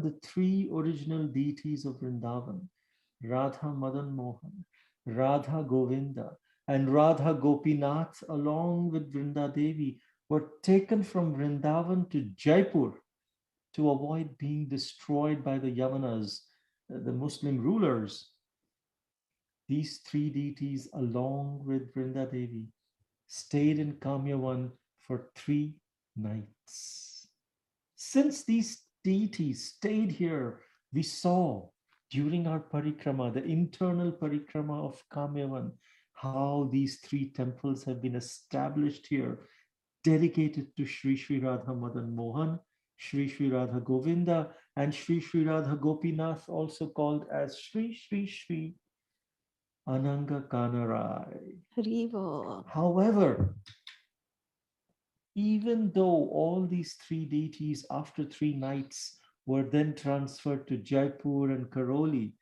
the three original deities of Vrindavan, Radha Madan Mohan, Radha Govinda, and Radha Gopinath, along with Vrinda Devi, were taken from Vrindavan to Jaipur to avoid being destroyed by the Yavanas, the Muslim rulers. These three deities, along with Vrinda Devi, stayed in Kamyavan for 3 nights. Since these deities stayed here, we saw during our Parikrama, the internal Parikrama of Kamyavan, how these three temples have been established here, dedicated to Sri Sri Radha Madan Mohan, Sri Sri Radha Govinda, and Sri Sri Radha Gopinath, also called as Sri Sri Sri Ananga Kanarai. Haribo. However, even though all these three deities after 3 nights were then transferred to Jaipur and Karoli,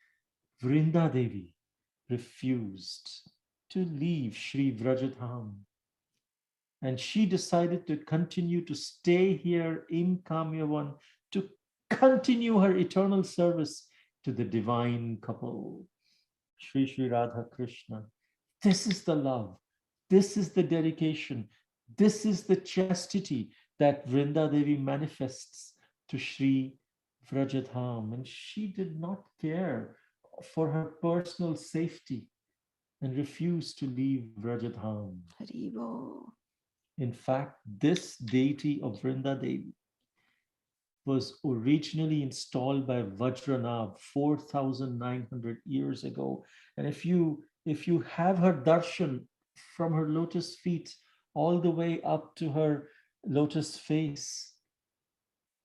Vrinda Devi refused to leave Sri Vrajadham. And she decided to continue to stay here in Kamyavan to continue her eternal service to the divine couple, Sri Sri Radha Krishna. This is the love. This is the dedication. This is the chastity that Vrinda Devi manifests to Sri Vrajadham. And she did not care for her personal safety and refused to leave Vrajadham. Haribo. In fact, this deity of Vrinda Devi was originally installed by Vajranab 4,900 years ago. And if you have her darshan from her lotus feet all the way up to her lotus face,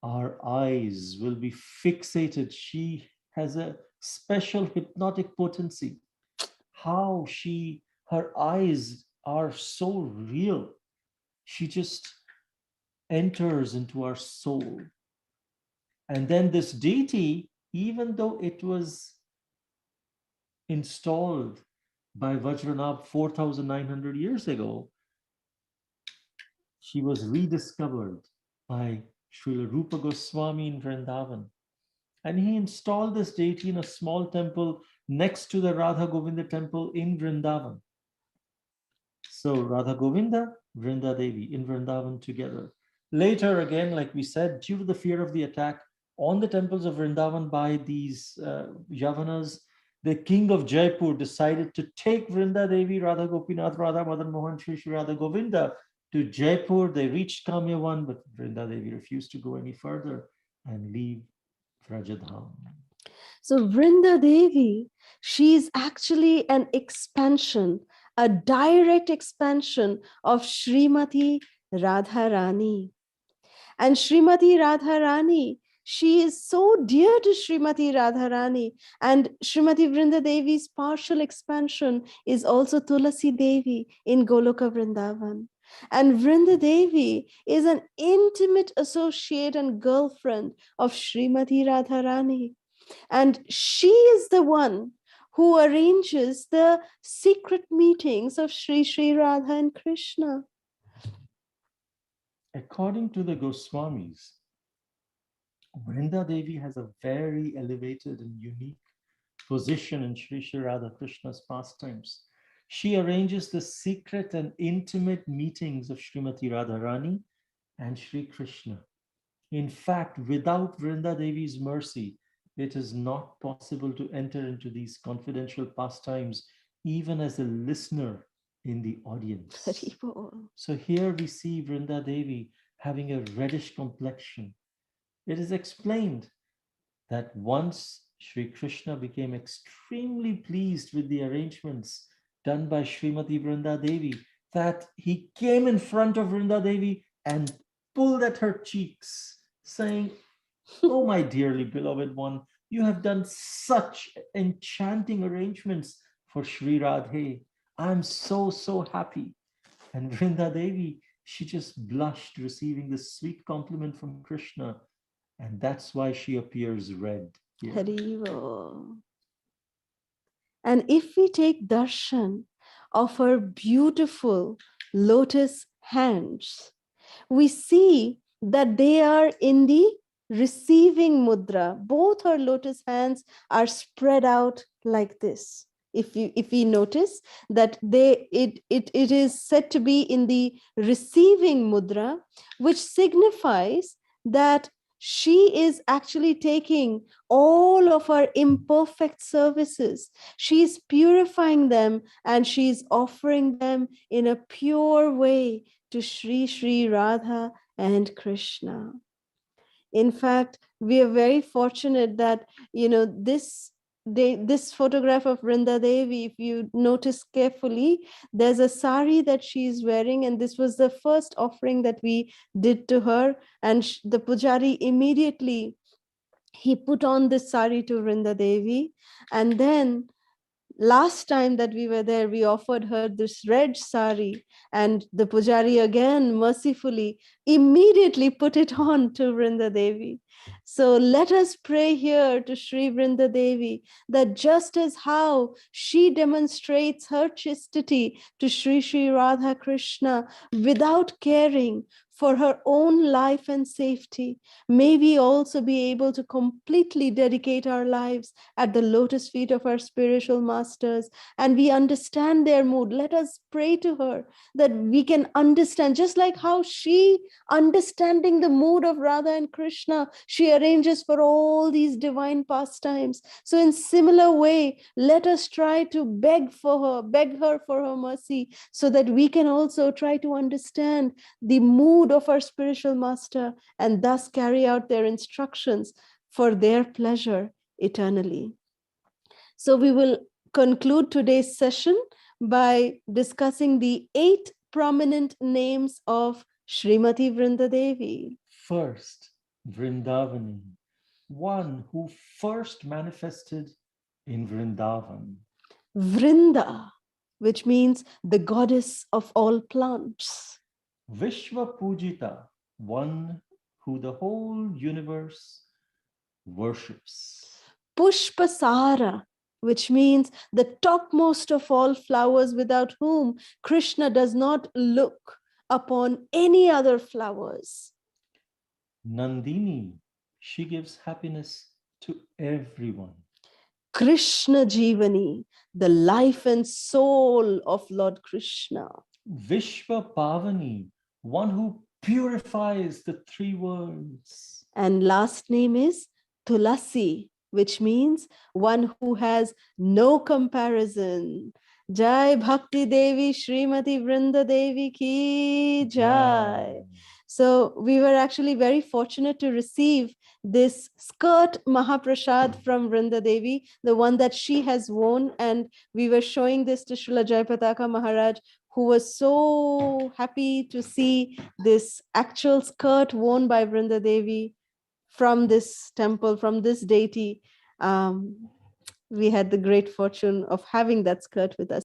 our eyes will be fixated. She has a special hypnotic potency. How her eyes are so real. She just enters into our soul. And then this deity, even though it was installed by Vajranab 4,900 years ago, she was rediscovered by Srila Rupa Goswami in Vrindavan. And he installed this deity in a small temple next to the Radha Govinda temple in Vrindavan. So Radha Govinda, Vrinda Devi in Vrindavan together. Later, again, like we said, due to the fear of the attack on the temples of Vrindavan by these Yavanas, the king of Jaipur decided to take Vrinda Devi, Radha Gopinath, Radha Madan Mohan, Sri Sri Radha Govinda to Jaipur. They reached Kamyavan, but Vrinda Devi refused to go any further and leave Vrajadham. So Vrinda Devi, she is actually an expansion, a direct expansion of Srimati Radharani. And Srimati Radharani, she is so dear to Srimati Radharani. And Srimati Vrinda Devi's partial expansion is also Tulasi Devi in Goloka Vrindavan. And Vrinda Devi is an intimate associate and girlfriend of Srimati Radharani. And she is the one who arranges the secret meetings of Sri Sri Radha and Krishna. According to the Goswamis, Vrinda Devi has a very elevated and unique position in Sri Sri Radha Krishna's pastimes. She arranges the secret and intimate meetings of Srimati Radharani and Sri Krishna. In fact, without Vrinda Devi's mercy, it is not possible to enter into these confidential pastimes, even as a listener in the audience. So here we see Vrinda Devi having a reddish complexion. It is explained that once Sri Krishna became extremely pleased with the arrangements done by Srimati Vrinda Devi, that he came in front of Vrinda Devi and pulled at her cheeks, saying, "Oh, my dearly beloved one, you have done such enchanting arrangements for Sri Radhe. I'm so, so happy." And Vrinda Devi, she just blushed receiving this sweet compliment from Krishna. And that's why she appears red here. Haribo. And if we take darshan of her beautiful lotus hands, we see that they are in the receiving mudra. Both her lotus hands are spread out like this. If we notice that it is said to be in the receiving mudra, which signifies that she is actually taking all of our imperfect services, she's purifying them, and she's offering them in a pure way to Sri Radha and Krishna. In fact, we are very fortunate that, this photograph of Vrinda Devi, if you notice carefully, there's a sari that she's wearing, and this was the first offering that we did to her. And the pujari immediately, he put on this sari to Vrinda Devi, and then last time that we were there, we offered her this red sari, and the pujari again mercifully immediately put it on to Vrinda Devi. So let us pray here to Sri Vrinda Devi that just as how she demonstrates her chastity to Sri Radha Krishna without caring for her own life and safety, may we also be able to completely dedicate our lives at the lotus feet of our spiritual masters, and we understand their mood. Let us pray to her that we can understand, just like how she, understanding the mood of Radha and Krishna, she arranges for all these divine pastimes. So in similar way, let us try to beg her for her mercy, so that we can also try to understand the mood of our spiritual master and thus carry out their instructions for their pleasure eternally. So we will conclude today's session by discussing the 8 prominent names of Srimati Vrinda Devi. First, Vrindavani, one who first manifested in Vrindavan. Vrinda, which means the goddess of all plants. Vishva Pujita, one who the whole universe worships. Pushpasara, which means the topmost of all flowers, without whom Krishna does not look upon any other flowers. Nandini, she gives happiness to everyone. Krishna Jivani, the life and soul of Lord Krishna. Vishva Pavani, one who purifies the 3 worlds. And last name is Tulasi, which means one who has no comparison. Jai Bhakti Devi Srimati Vrinda Devi ki Jai. So we were actually very fortunate to receive this skirt Mahaprasad from Vrinda Devi, the one that she has worn. And we were showing this to Srila Jayapataka Maharaj, who was so happy to see this actual skirt worn by Vrinda Devi from this temple, from this deity. We had the great fortune of having that skirt with us.